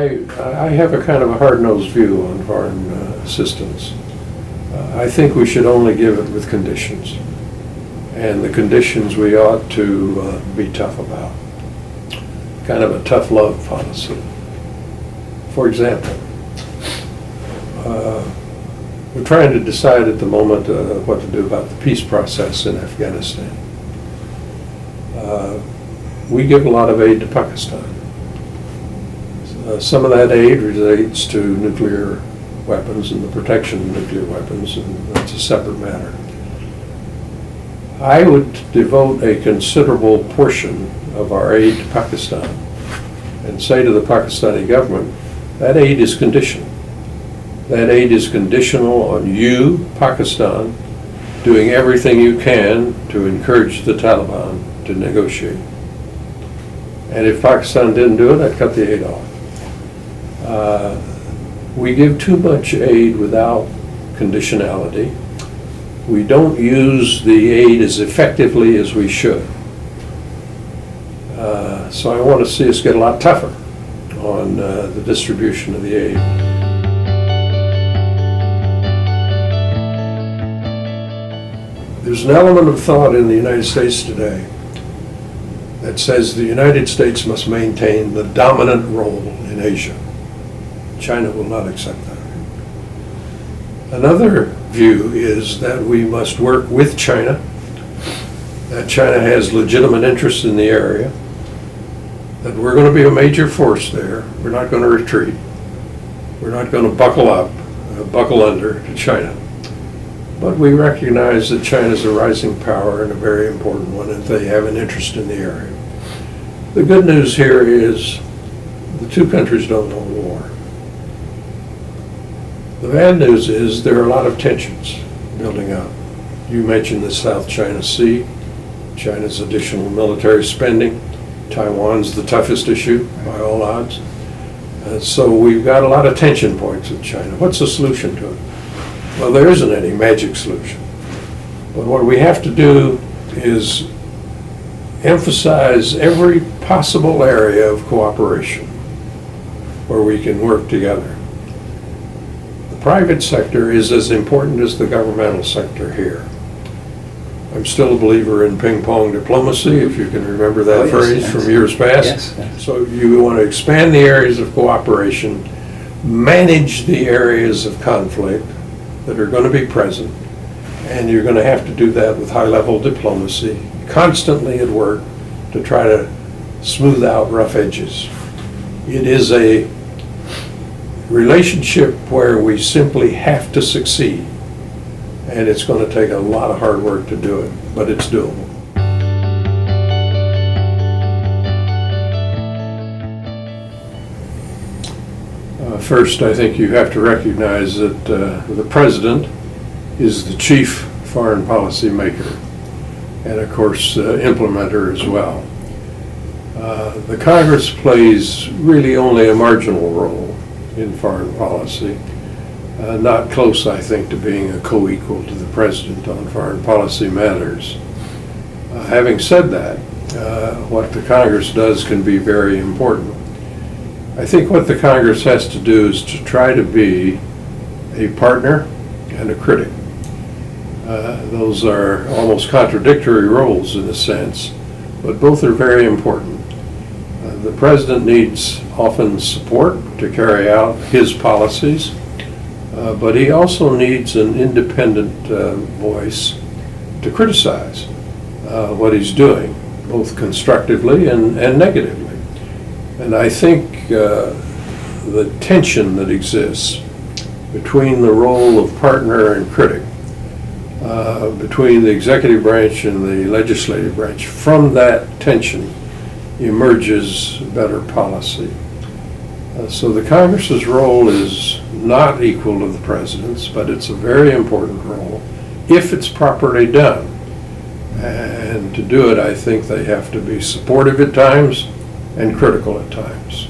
I have a kind of a hard-nosed view on foreign assistance. I think we should only give it with conditions. And the conditions we ought to be tough about. Kind of a tough love policy. For example, we're trying to decide at the moment what to do about the peace process in Afghanistan. We give a lot of aid to Pakistan. Some of that aid relates to nuclear weapons and the protection of nuclear weapons, and that's a separate matter. I would devote a considerable portion of our aid to Pakistan and say to the Pakistani government, that aid is conditional. That aid is conditional on you, Pakistan, doing everything you can to encourage the Taliban to negotiate. And if Pakistan didn't do it, I'd cut the aid off. We give too much aid without conditionality. We don't use the aid as effectively as we should. So I want to see us get a lot tougher on the distribution of the aid. There's an element of thought in the United States today that says the United States must maintain the dominant role in Asia. China will not accept that. Another view is that we must work with China, that China has legitimate interests in the area, that we're going to be a major force there. We're not going to retreat. We're not going to buckle up, buckle under to China. But we recognize that China's a rising power and a very important one, and they have an interest in the area. The good news here is the two countries don't know war. The bad news is there are a lot of tensions building up. You mentioned the South China Sea, China's additional military spending. Taiwan's the toughest issue by all odds. So we've got a lot of tension points with China. What's the solution to it? Well, there isn't any magic solution. But what we have to do is emphasize every possible area of cooperation where we can work together. The private sector is as important as the governmental sector here. I'm still a believer in ping-pong diplomacy, if you can remember that phrase from years past. Yes. So you want to expand the areas of cooperation, manage the areas of conflict that are going to be present, and you're going to have to do that with high-level diplomacy, constantly at work to try to smooth out rough edges. It is a relationship where we simply have to succeed, and it's going to take a lot of hard work to do it, but it's doable. First, I think you have to recognize that the president is the chief foreign policy maker and, of course, implementer as well. The Congress plays really only a marginal role in foreign policy, not close, I think, to being a co-equal to the president on foreign policy matters. Having said that, what the Congress does can be very important. I think what the Congress has to do is to try to be a partner and a critic. Those are almost contradictory roles in a sense, but both are very important. The president needs often support to carry out his policies, but he also needs an independent voice to criticize what he's doing, both constructively and negatively. And I think the tension that exists between the role of partner and critic, between the executive branch and the legislative branch, from that tension emerges better policy. So the Congress's role is not equal to the president's, but it's a very important role if it's properly done. And to do it, I think they have to be supportive at times and critical at times.